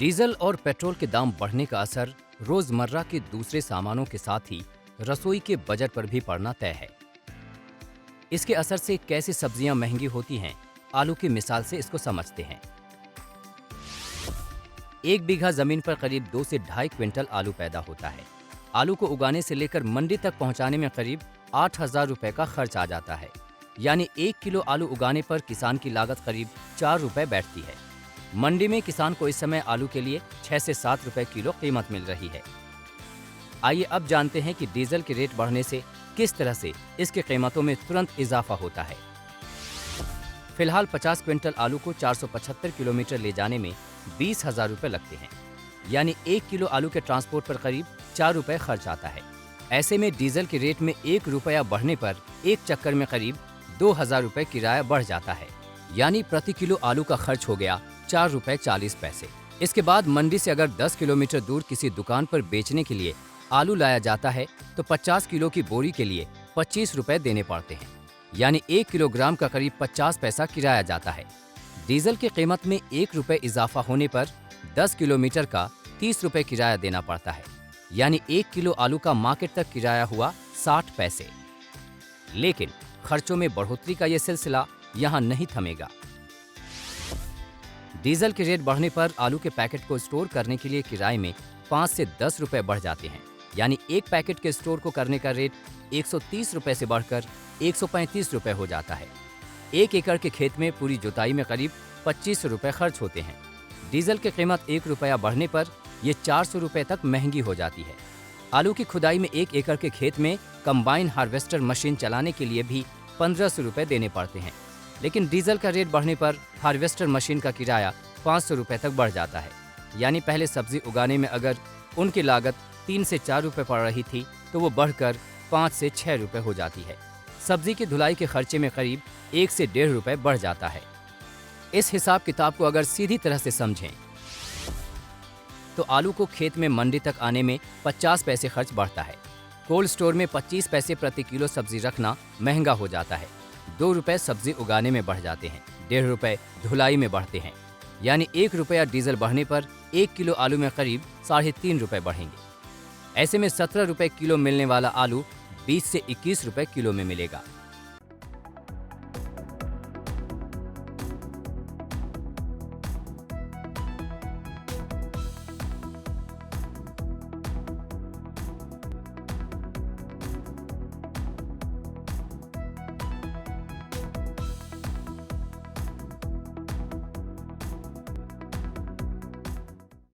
Diesel और petrol के दाम बढ़ने का असर रोजमर्रा के दूसरे सामानों के साथ ही रसोई के बजट पर भी पड़ना तय है। इसके असर से कैसे सब्जियां महंगी होती हैं, आलू की मिसाल से इसको समझते हैं। 1 बीघा जमीन पर करीब 2 से ढाई क्विंटल आलू पैदा होता है। आलू को उगाने से लेकर मंडी तक पहुंचाने में करीब 8,000 रुपए का खर्च आ जाता है। यानी 1 किलो आलू उगाने पर किसान की लागत करीब 4 रुपए बैठती है। मंडी में किसान को इस समय आलू के लिए 6 से 7 रुपए किलो कीमत मिल रही है। आइए अब जानते हैं कि डीजल के रेट बढ़ने से किस तरह से इसकी कीमतों में तुरंत इजाफा होता है। फिलहाल 50 क्विंटल आलू को 475 किलोमीटर ले जाने में 20,000 रुपए लगते हैं। यानी 1 किलो आलू के ट्रांसपोर्ट पर करीब 4 रुपए खर्च आता है। ऐसे में डीजल के रेट में 1 रुपया बढ़ने पर एक चक्कर में करीब 2,000 रुपए किराया बढ़ जाता है। यानी प्रति किलो आलू का खर्च हो गया 4 रुपए 40 पैसे। इसके बाद मंडी से अगर 10 किलोमीटर दूर किसी दुकान पर बेचने के लिए आलू लाया जाता है तो 50 किलो की बोरी के लिए 25 रुपए देने पड़ते हैं। यानी 1 किलोग्राम का करीब 50 पैसा किराया जाता है। डीजल की कीमत में 1 रुपए इजाफा होने पर 10 किलोमीटर का 30 रुपए किराया देना पड़ता है। यानी 1 किलो आलू का मार्केट तक किराया हुआ 60 पैसे। लेकिन खर्चों में बढ़ोतरी का यह सिलसिला यहाँ नहीं थमेगा। डीजल के रेट बढ़ने पर आलू के पैकेट को स्टोर करने के लिए किराए में 5 से 10 रुपए बढ़ जाते हैं। यानी एक पैकेट के स्टोर को करने का रेट 130 रुपए से बढ़कर 135 रुपए हो जाता है। 1 एकड़ के खेत में पूरी जुताई में करीब 25 रुपए खर्च होते हैं। डीजल की कीमत 1 रुपया बढ़ने पर यह 400 रुपए तक महंगी हो जाती है। आलू की खुदाई में 1 एकड़ के खेत में कंबाइन हार्वेस्टर मशीन चलाने के लिए भी 1500 रुपए देने पड़ते हैं। लेकिन डीजल का रेट बढ़ने पर हार्वेस्टर मशीन का किराया 500 रुपए तक बढ़ जाता है। यानी पहले सब्जी उगाने में अगर उनकी लागत 3 से 4 रुपए पड़ रही थी तो वो बढ़कर 5 से 6 रुपए हो जाती है। सब्जी की धुलाई के खर्चे में करीब 1 से 1.5 रुपए बढ़ जाता है। इस हिसाब किताब को अगर सीधी तरह से समझें तो आलू को खेत में मंडी तक आने में 50 पैसे खर्च बढ़ता है। कोल्ड स्टोर में 25 पैसे प्रति किलो सब्जी रखना महंगा हो जाता है। 2 रुपए सब्जी उगाने में बढ़ जाते हैं, 1.5 रुपए धुलाई में बढ़ते हैं। यानी 1 रुपया डीजल बढ़ने पर 1 किलो आलू में करीब 3.5 रुपए बढ़ेंगे। ऐसे में 17 रुपए किलो मिलने वाला आलू 20 से 21 रुपए किलो में मिलेगा।